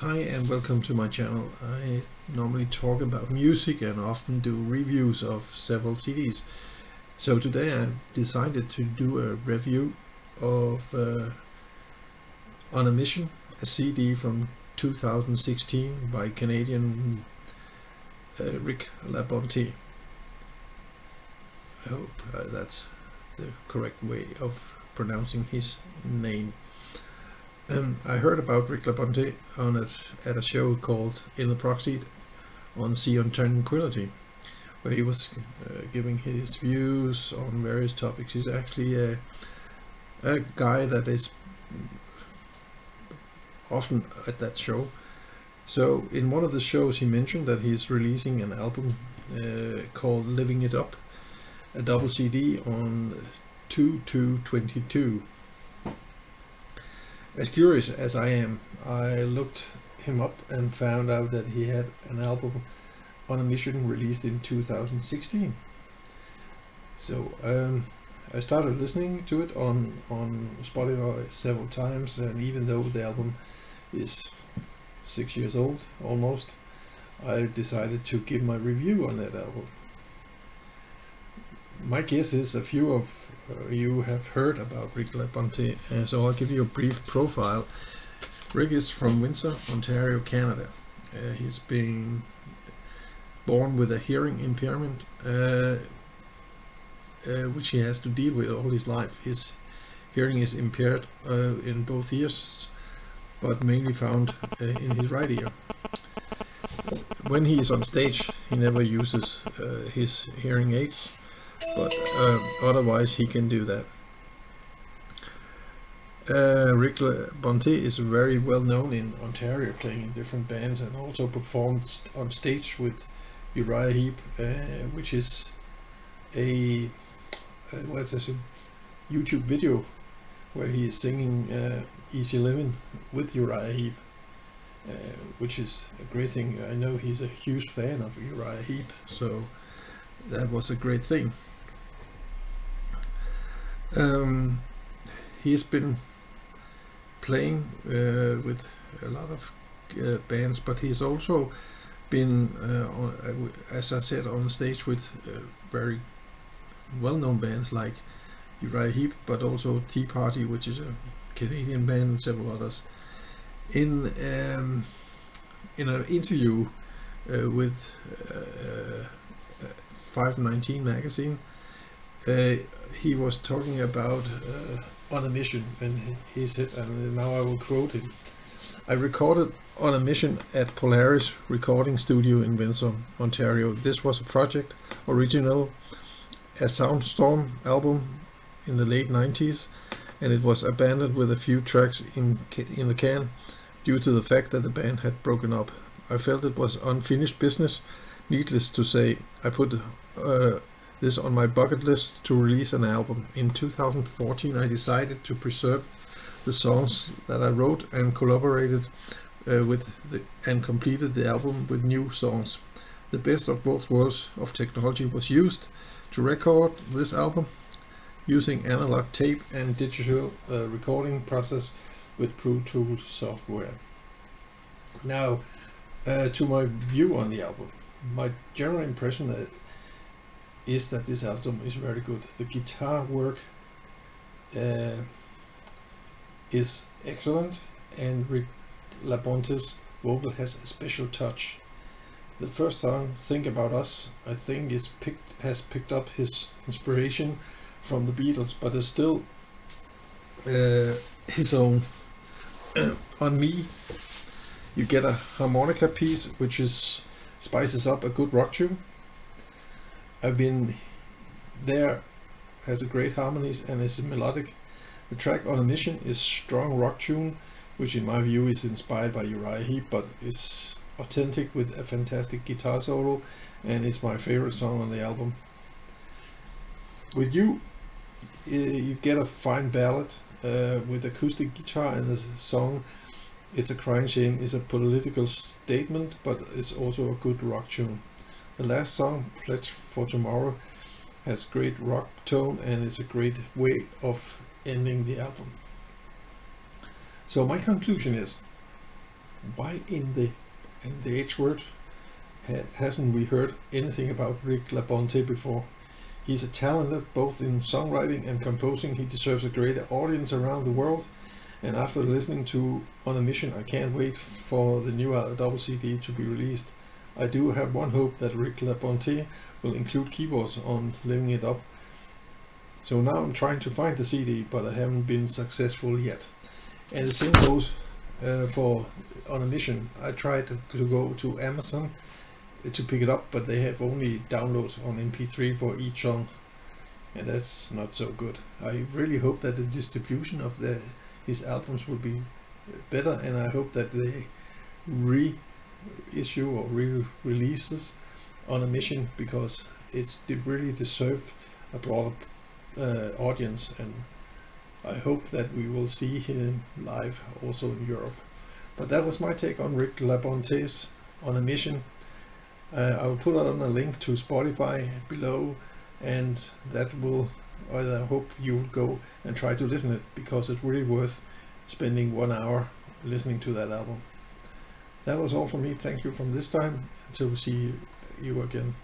Hi and welcome to my channel. I normally talk about music and often do reviews of several CDs. So today I've decided to do a review of On a Mission, a CD from 2016 by Canadian Rick Labonté. I hope that's the correct way of pronouncing his name. I heard about Rick Labonté at a show called In the Progseat on Sea on Tranquility, where he was giving his views on various topics. He's actually a guy that is often at that show. So in one of the shows he mentioned that he's releasing an album called Living It Up, a double CD on 2/2/22. As curious as I am, I looked him up and found out that he had an album On a Mission released in 2016. So I started listening to it on Spotify several times, and even though the album is 6 years old almost, I decided to give my review on that album. My guess is a few of you have heard about Rick Labonté, so I'll give you a brief profile. Rick is from Windsor, Ontario, Canada. He's been born with a hearing impairment, which he has to deal with all his life. His hearing is impaired in both ears, but mainly found in his right ear. When he is on stage, he never uses his hearing aids, but otherwise he can do that. Rick Labonté is very well known in Ontario, playing in different bands, and also performed on stage with Uriah Heep, which is a YouTube video where he is singing Easy Living with Uriah Heep, which is a great thing. I know he's a huge fan of Uriah Heep, so that was a great thing. He's been playing with a lot of bands, but he's also been, as I said, on stage with very well-known bands like Uriah Heep, but also Tea Party, which is a Canadian band, and several others. In an interview with 519 magazine, he was talking about On a Mission, and he said, and now I will quote him: "I recorded On a Mission at Polaris Recording Studio in Windsor, Ontario. This was a project original, a Soundstorm album in the late 90s, and it was abandoned with a few tracks in the can due to the fact that the band had broken up. I felt it was unfinished business. Needless to say, I put this on my bucket list to release an album. In 2014, I decided to preserve the songs that I wrote and collaborated and completed the album with new songs. The best of both worlds of technology was used to record this album using analog tape and digital recording process with Pro Tools software." Now, to my view on the album, my general impression is that this album is very good. The guitar work is excellent, and Rick Labonté's vocal has a special touch. The first song, Think About Us, I think has picked up his inspiration from the Beatles, but is still his own. On Me, you get a harmonica piece which spices up a good rock tune. I've Been There has a great harmonies and is melodic. The track On a Mission is strong rock tune, which in my view is inspired by Uriah Heep, but is authentic with a fantastic guitar solo, and it's my favorite song on the album. With You, you get a fine ballad with acoustic guitar, and the song It's a Crying Shame is a political statement, but it's also a good rock tune. The last song, Pledge for Tomorrow, has great rock tone and is a great way of ending the album. So my conclusion is why in the H word hasn't we heard anything about Rick Labonté before? He's a talented both in songwriting and composing. He deserves a greater audience around the world. And after listening to On a Mission, I can't wait for the new double CD to be released. I do have one hope that Rick Labonté will include keyboards on Living It Up. So now I'm trying to find the CD, but I haven't been successful yet. And the same goes for On a Mission. I tried to go to Amazon to pick it up, but they have only downloads on MP3 for each song, and that's not so good. I really hope that the distribution of his albums will be better, and I hope that they reissue or re-releases On a Mission, because it really deserves a broader audience, and I hope that we will see him live also in Europe. But that was my take on Rick Labonté's On a Mission. I will put on a link to Spotify below, and that will, I hope you will go and try to listen to it, because it's really worth spending 1 hour listening to that album. That was all from me. Thank you from this time. Until we see you again.